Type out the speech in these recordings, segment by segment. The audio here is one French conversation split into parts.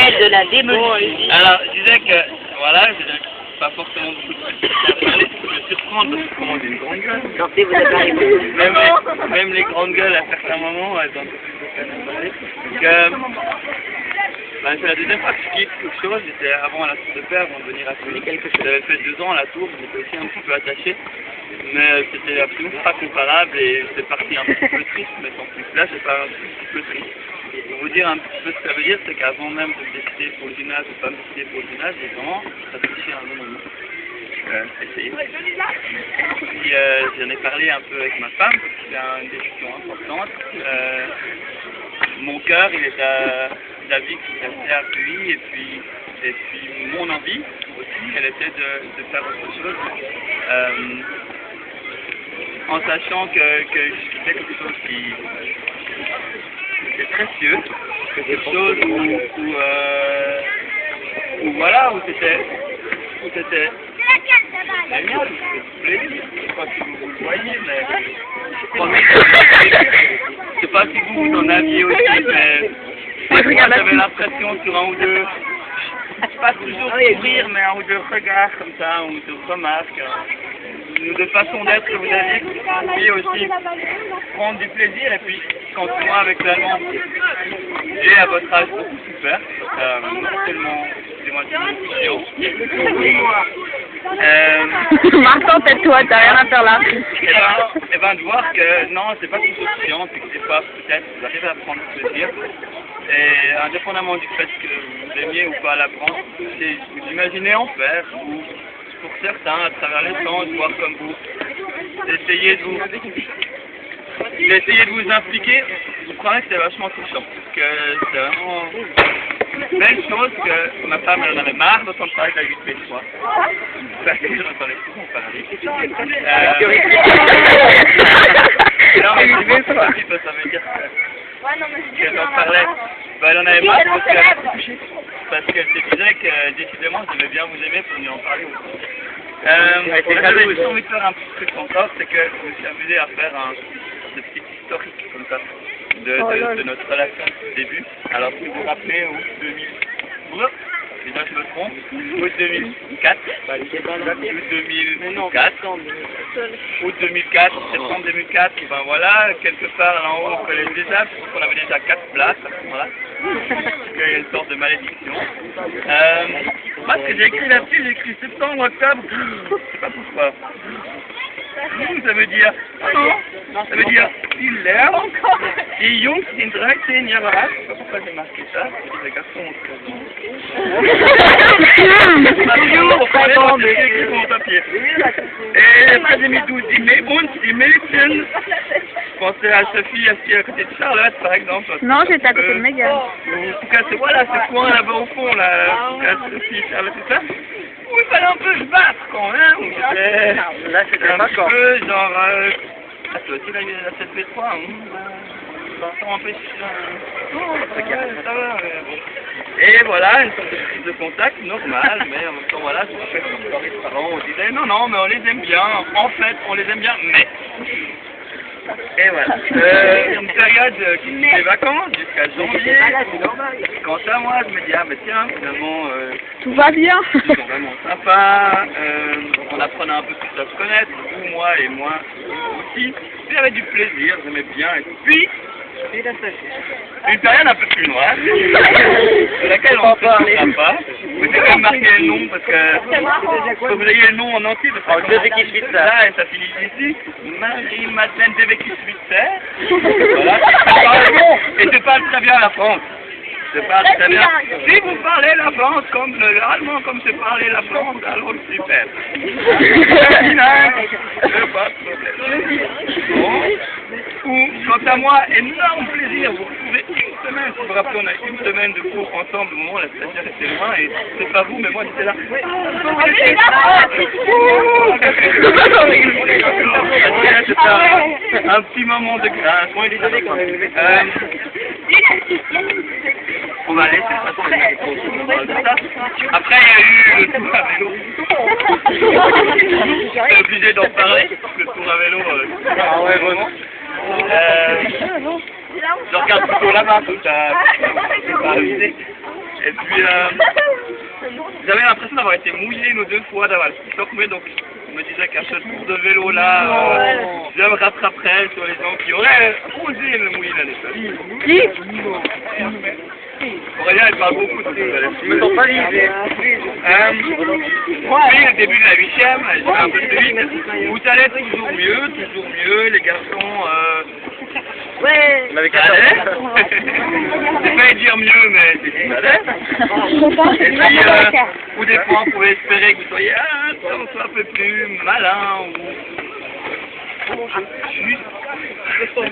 celle de la démolition. Alors, je disais que, voilà, je n'ai pas forcément beaucoup de choses à parler, je me surprendre parce que comment on dit une grande gueule. J'en sais, vous avez parlé. Même les grandes gueules, à certains moments, elles ont un peu plus de peine à parler. Donc, ben, c'est la deuxième fois que je quitte quelque chose. J'étais avant à la Tour de Paix, avant de venir à Sony. J'avais fait 2 ans à la Tour, j'étais aussi un petit peu attaché. Mais c'était absolument pas comparable et j'étais parti un petit peu triste, mais sans plus. Là, j'ai pas un petit peu triste. Pour vous dire un petit peu ce que ça veut dire, c'est qu'avant même de me décider pour le gymnase ou pas me décider pour le gymnase, j'ai vraiment réfléchi à un bon moment. Essayé. Puis j'en ai parlé un peu avec ma femme, parce que c'est une décision importante. Mon cœur, il est à David qui est assez appuyé, et puis mon envie aussi, elle était de faire autre chose. En sachant que je quittais quelque chose qui est précieux, quelque chose où voilà, où c'était génial, plaisir. Je sais pas si vous le voyez, mais je sais pas si vous en aviez aussi, mais moi j'avais l'impression sur un ou deux, pas toujours sourire, mais un ou deux regards comme ça, ou de remarques, ou de façon d'être que vous aviez, et aussi prendre du plaisir, et puis quand moi avec l'allemand, j'ai à votre âge beaucoup souffert, tellement, excusez-moi, Martin, tais-toi, t'as rien à faire là. Et ben de voir que non, c'est pas toujours chiant, puis que c'est pas peut-être, vous arrivez à prendre du plaisir. Et indépendamment du fait que vous aimiez ou pas l'apprendre, c'est vous imaginez en faire, ou pour certains, à travers les temps, de voir comme vous, d'essayer de vous impliquer, vous croirez que c'est vachement touchant. Que c'est vraiment une belle chose que ma femme elle en avait marre d'entendre parler de la 8B3. Parce que j'en entendais souvent parler. Non mais 8B3, ça veut dire qu'elle en parlait. Ben, elle en avait marre parce qu'elle se disait que décidément je devais bien vous aimer pour lui en parler aussi. J'avais juste envie de faire un petit truc encore, c'est que je me suis amusé à faire un petit historique comme ça de notre relation au début. Alors si vous vous rappelez, août 2000, déjà je me trompe, août 2004, août 2004, septembre 2004, ben voilà, quelque part là en haut on connaît déjà, puisqu'on avait déjà 4 places à ce moment-là, parce qu'il y a une sorte de malédiction. Moi ce que j'ai écrit là-dessus, j'ai écrit septembre, octobre, je sais pas pourquoi. Ça veut dire, non, ça veut dire, il l'air, die Jungs sind 13 Jahre alt, je sais pas pourquoi j'ai marqué ça, les garçons ont 13 ans. J'ai écrit sur mon papier. Et après j'ai mis 12, die Mädchen, je pensais à Sophie, à côté de Charlotte par exemple. Non, j'étais à côté de Megan. En tout cas, c'est voilà, ce coin là-bas au fond, là, en tout cas, Sophie, Charlotte, tout ça. Où il fallait un peu se battre quand même, où j'étais un petit peu genre, c'est aussi la 7B3, ça m'empêche, ça va, et voilà, une sorte de prise de contact normale, mais en même temps voilà, je me rappelle que dans les parents, on disait non, mais on les aime bien, en fait, on les aime bien, mais... Et voilà, une période qui fait vacances jusqu'à janvier. Quant à moi, je me dis, ah ben tiens, finalement, Tout va bien. ils sont vraiment sympas, on apprenait un peu plus à se connaître, vous, moi et moi aussi. Puis j'avais du plaisir, j'aimais bien, et puis, une période un peu plus noire, sur laquelle on ne se souviendra pas. Vous avez quand même marqué le nom, parce que faut que vous ayez le nom en entier, parce que là, et ça finit ici, Marie-Madeleine Devecki-Switzer. Voilà. Et tu parles très bien la France. Je parle très bien. Si vous parlez la France comme l'allemand, comme je parlais la France, alors super. Bilingue, pas de problème. Bon. Ou, quant à moi, énorme plaisir, vous retrouvez une semaine, si vous vous rappelez, on a une semaine de cours ensemble au moment où la stagiaire était loin, et c'est pas vous, mais moi j'étais là. C'était un petit moment de grâce. On va laisser de toute façon. Après, il y a eu le tour à vélo. J'étais obligé d'en parler, le tour à vélo. Ah ouais, vraiment. Je regarde plutôt là-bas, tout ça. C'est pas avisé. Et puis, j'avais l'impression d'avoir été mouillé une ou deux fois, d'avoir le ski mais donc je me disais qu'à ce tour de vélo là, je me rattraperais sur les gens qui auraient osé me mouiller l'année passée. Qui? Aurélien, il parle beaucoup de choses. Ils me sont pas lisés. Puis le début de la 8e, je vais un peu plus vite, où ça allait toujours mieux, les garçons, Ouais. Il m'avait ça allait. J'ai failli dire mieux, mais c'est ce que ça allait. Et puis, ou des fois, on pouvait espérer que vous soyez un peu plus malin, ou...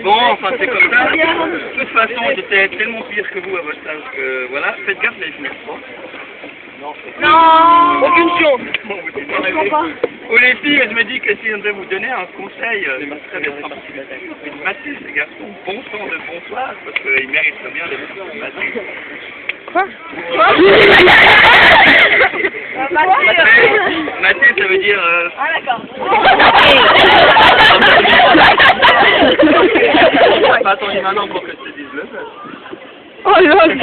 Bon, enfin c'est comme ça. De toute façon, j'étais tellement pire que vous à votre âge que voilà. Faites gaffe, les finir pas. Non. Aucune chance. Pour les filles, je me dis que si je devais vous donner un conseil, ça serait d'être un petit peu massif, les garçons. Bon sang de bonsoir, parce qu'ils méritent bien d'être massifs. Quoi? Mathé, ça veut dire... Ah d'accord. Pas attendu maintenant pour que je te dise le fait. Oh lol,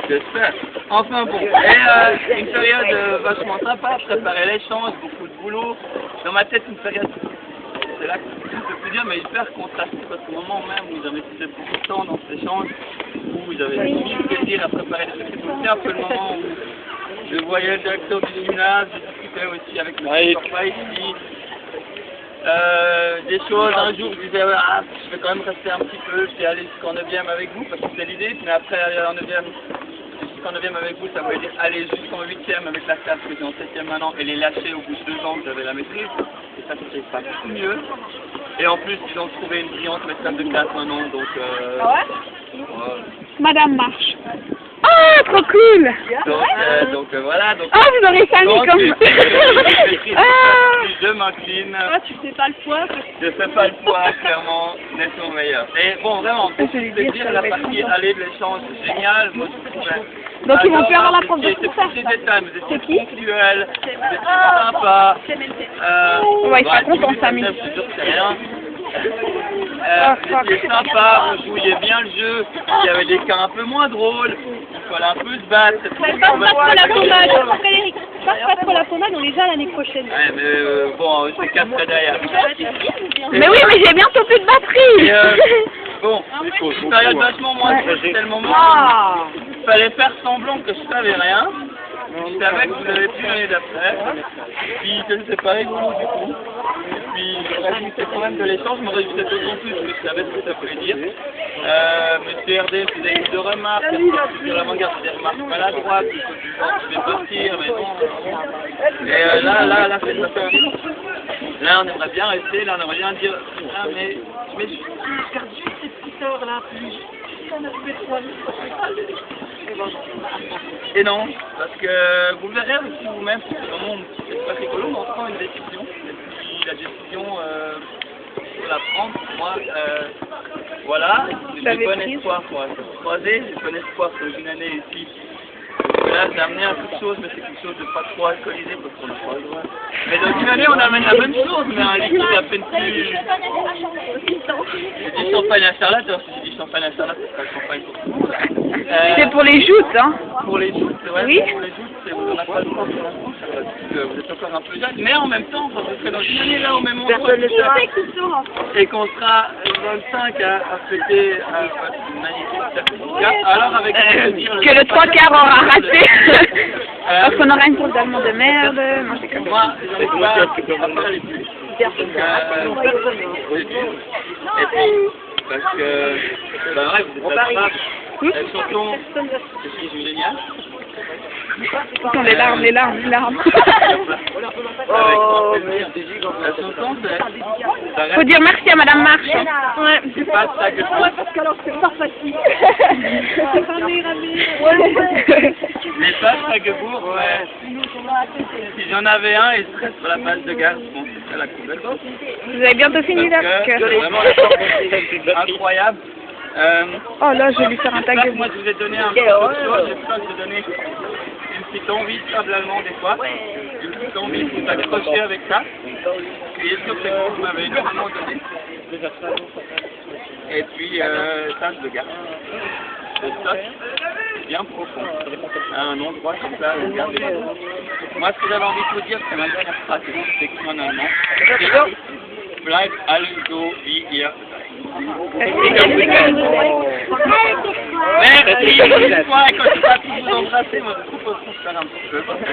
J'espère. Enfin bon. Et une période vachement sympa, préparer l'échange, beaucoup de boulot. Dans ma tête, une période... C'est là que je peux dire, mais hyper contrasté parce qu'au moment même où j'investissais beaucoup de temps dans cet échange, où j'avais mis le plaisir à préparer des trucs, c'était aussi un peu le moment où je voyais le directeur du gymnase, je discutais aussi avec le papa ici. Des choses, un jour je disais, je vais quand même rester un petit peu, je vais aller jusqu'en 9e avec vous, parce que c'était l'idée, mais après aller en 9e, jusqu'en 9e avec vous, ça voulait dire aller jusqu'en 8e avec la classe que j'ai en 7e maintenant, et les lâcher au bout de 2 ans que j'avais la maîtrise, et ça c'était pas beaucoup mieux. Et en plus, ils ont trouvé une brillante maîtresse de classe maintenant, donc Madame Marche. Oh, trop cool. donc voilà, donc... Oh, vous aurez famille donc, comme... je m'incline. Ah, tu fais pas le poids. Je fais pas le poids, clairement, d'être mon meilleur. Et bon, vraiment, pour vous dire, la partie aller de l'échange, c'est génial. Moi, je trouvais... Donc ils vont plus avoir la prof de C'est concert. des détails, mais C'est c'est qui? ponctuel, c'est sympa. Ouais, ils sont contents, Samy. Je suis sûr que c'est rien. C'était sympa, on jouait bien le jeu, il y avait des cas un peu moins drôles, il fallait un peu se battre. Passe pas trop la pommade, Frédéric. Passe pas trop la pommade, on les a l'année prochaine. Ouais, mais bon, je casserai derrière. Mais oui, mais j'ai bientôt plus de batterie. Bon, une période vachement moins stressée, tellement moins. Il fallait faire semblant que je savais rien. Je savais que vous n'avez plus l'année d'après. Puis c'est pas rigolo du coup. Puis je me réjouissais quand même de l'échange, je me réjouissais d'autant plus que je savais ce que ça voulait dire. Monsieur RD faisait une de remarques, sur l'avant-garde des remarques maladroites, je vais partir, mais non. Et là, c'est pas ça. Là, on aimerait bien rester, là, on aimerait bien dire, mais je regarde juste ces petites heures là, plus et non, parce que vous verrez aussi vous-même, c'est un moment où c'est pas rigolo, mais on prend une décision, et puis la décision, il faut la prendre, moi, voilà, j'ai bon espoir, moi, je suis croisé, j'ai bon espoir que une année ici. Là, j'ai amené un peu de choses, mais c'est quelque chose de pas trop alcoolisé parce qu'on n'a pas le droit. Mais dans une année, on amène la bonne chose, mais un liquide à peine plus... J'ai dit champagne à Charlotte, alors si j'ai dit champagne à Charlotte, c'est pas le champagne pour tout le monde. C'est pour les joutes, hein. Pour les joutes, c'est vrai, Oui. pour les joutes, vous n'en avez pas le droit pour l'instant, Charlotte, parce que vous êtes encore un peu jeune, mais en même temps, quand vous serez dans une année là, au même endroit, et qu'on sera 25 à fêter votre magnifique certificat, alors avec Que le 3/4 aura raté. Parce qu'on aura une course d'allemand de merde. Non, c'est comme ça. moi, j'arrive pas à faire les plus. Et puis, parce que, bah ouais, vous êtes pas surtout, je suis génial. Ce sont les larmes, les larmes, les larmes. Faut dire merci à Madame Marche. Ouais. C'est pas ça que je pense. Parce que alors c'est pas facile. C'est ramé. Les pages Strasbourg, ouais. Si j'en avais un, il serait sur la page de gare, je pense que c'est la couverte. Vous avez bientôt fini là parce que... Vraiment, incroyable. Oh là, je vais lui faire un tag de Moi, je vous ai donné un peu de choses. J'espère que je vous ai donné une petite envie de faire de l'allemand des fois. Une petite envie de vous accrocher avec ça. Puis, est-ce que vous m'avez énormément donné. Et puis, tâche de garde. Je stock. bien profond, à un endroit comme ça, regardez. Moi, ce que j'avais envie de vous dire, c'est ma dernière phrase, c'est écrit en allemand. Bleib alles so wie ihr seid. Merci, moi, quand je vais vous embrasser, moi, je vous propose de faire un petit peu.